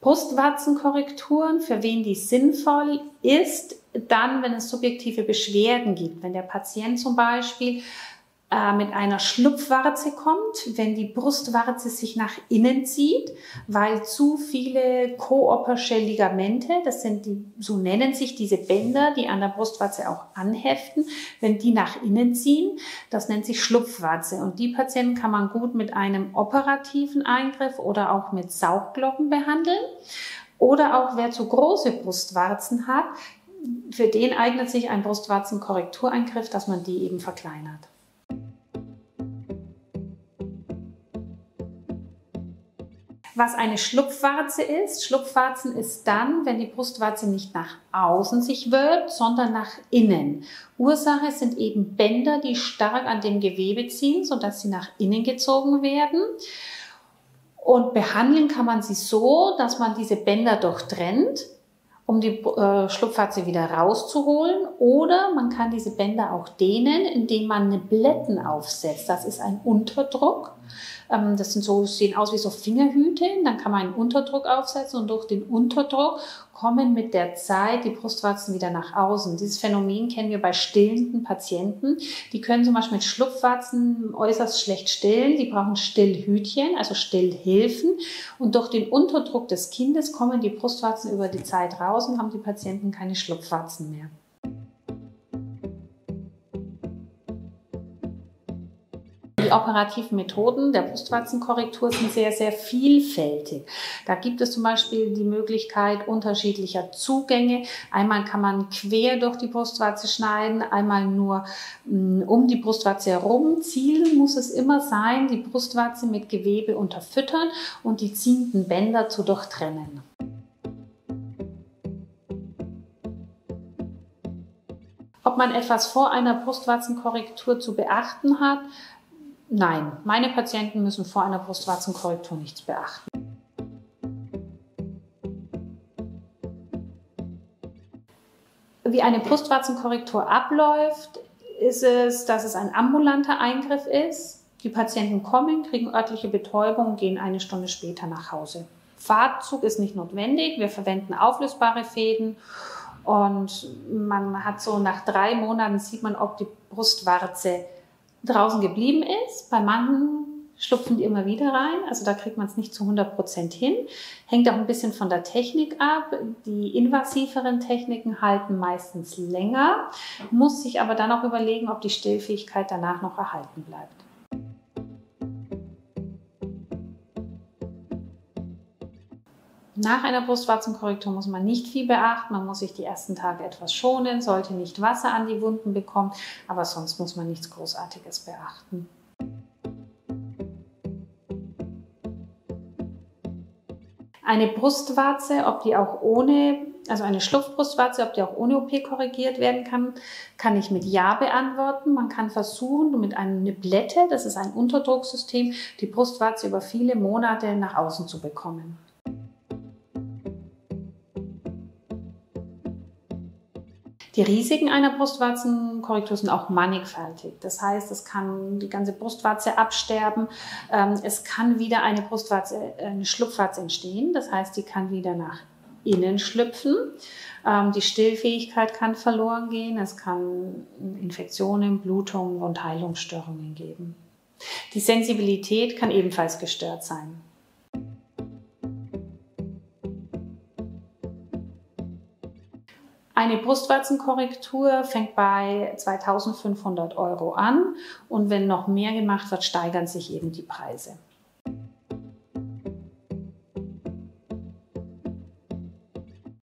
Brustwarzenkorrekturen, für wen die sinnvoll ist, dann, wenn es subjektive Beschwerden gibt. Wenn der Patient zum Beispiel mit einer Schlupfwarze kommt, wenn die Brustwarze sich nach innen zieht, weil zu viele Koopersche Ligamente, das sind die, so nennen sich diese Bänder, die an der Brustwarze auch anheften, wenn die nach innen ziehen, das nennt sich Schlupfwarze. Und die Patienten kann man gut mit einem operativen Eingriff oder auch mit Saugglocken behandeln. Oder auch wer zu große Brustwarzen hat, für den eignet sich ein Brustwarzenkorrektureingriff, dass man die eben verkleinert. Was eine Schlupfwarze ist, Schlupfwarzen ist dann, wenn die Brustwarze nicht nach außen sich wölbt, sondern nach innen. Ursache sind eben Bänder, die stark an dem Gewebe ziehen, sodass sie nach innen gezogen werden. Und behandeln kann man sie so, dass man diese Bänder durchtrennt, um die Schlupfwarze wieder rauszuholen. Oder man kann diese Bänder auch dehnen, indem man Nibletten aufsetzt. Das ist ein Unterdruck. Das sind so, sehen aus wie so Fingerhüte. Dann kann man einen Unterdruck aufsetzen und durch den Unterdruck kommen mit der Zeit die Brustwarzen wieder nach außen. Dieses Phänomen kennen wir bei stillenden Patienten. Die können zum Beispiel mit Schlupfwarzen äußerst schlecht stillen. Die brauchen Stillhütchen, also Stillhilfen. Und durch den Unterdruck des Kindes kommen die Brustwarzen über die Zeit raus und haben die Patienten keine Schlupfwarzen mehr. Die operativen Methoden der Brustwarzenkorrektur sind sehr, sehr vielfältig. Da gibt es zum Beispiel die Möglichkeit unterschiedlicher Zugänge. Einmal kann man quer durch die Brustwarze schneiden, einmal nur um die Brustwarze herum. Ziel muss es immer sein, die Brustwarze mit Gewebe unterfüttern und die ziehenden Bänder zu durchtrennen. Ob man etwas vor einer Brustwarzenkorrektur zu beachten hat? Nein, meine Patienten müssen vor einer Brustwarzenkorrektur nichts beachten. Wie eine Brustwarzenkorrektur abläuft, ist es, dass es ein ambulanter Eingriff ist. Die Patienten kommen, kriegen örtliche Betäubung, gehen eine Stunde später nach Hause. Fahrtzug ist nicht notwendig, wir verwenden auflösbare Fäden und man hat so nach 3 Monaten sieht man, ob die Brustwarze draußen geblieben ist. Bei manchen schlupfen die immer wieder rein, also da kriegt man es nicht zu 100% hin. Hängt auch ein bisschen von der Technik ab. Die invasiveren Techniken halten meistens länger, muss sich aber dann auch überlegen, ob die Stillfähigkeit danach noch erhalten bleibt. Nach einer Brustwarzenkorrektur muss man nicht viel beachten. Man muss sich die ersten Tage etwas schonen, sollte nicht Wasser an die Wunden bekommen, aber sonst muss man nichts Großartiges beachten. Eine Brustwarze, ob die auch ohne, also eine Schlupfbrustwarze, ob die auch ohne OP korrigiert werden kann, kann ich mit Ja beantworten. Man kann versuchen, mit einer Niblette, das ist ein Unterdrucksystem, die Brustwarze über viele Monate nach außen zu bekommen. Die Risiken einer Brustwarzenkorrektur sind auch mannigfaltig. Das heißt, es kann die ganze Brustwarze absterben. Es kann wieder eine Schlupfwarze entstehen. Das heißt, die kann wieder nach innen schlüpfen. Die Stillfähigkeit kann verloren gehen. Es kann Infektionen, Blutungen und Heilungsstörungen geben. Die Sensibilität kann ebenfalls gestört sein. Eine Brustwarzenkorrektur fängt bei 2.500 € an und wenn noch mehr gemacht wird, steigern sich eben die Preise.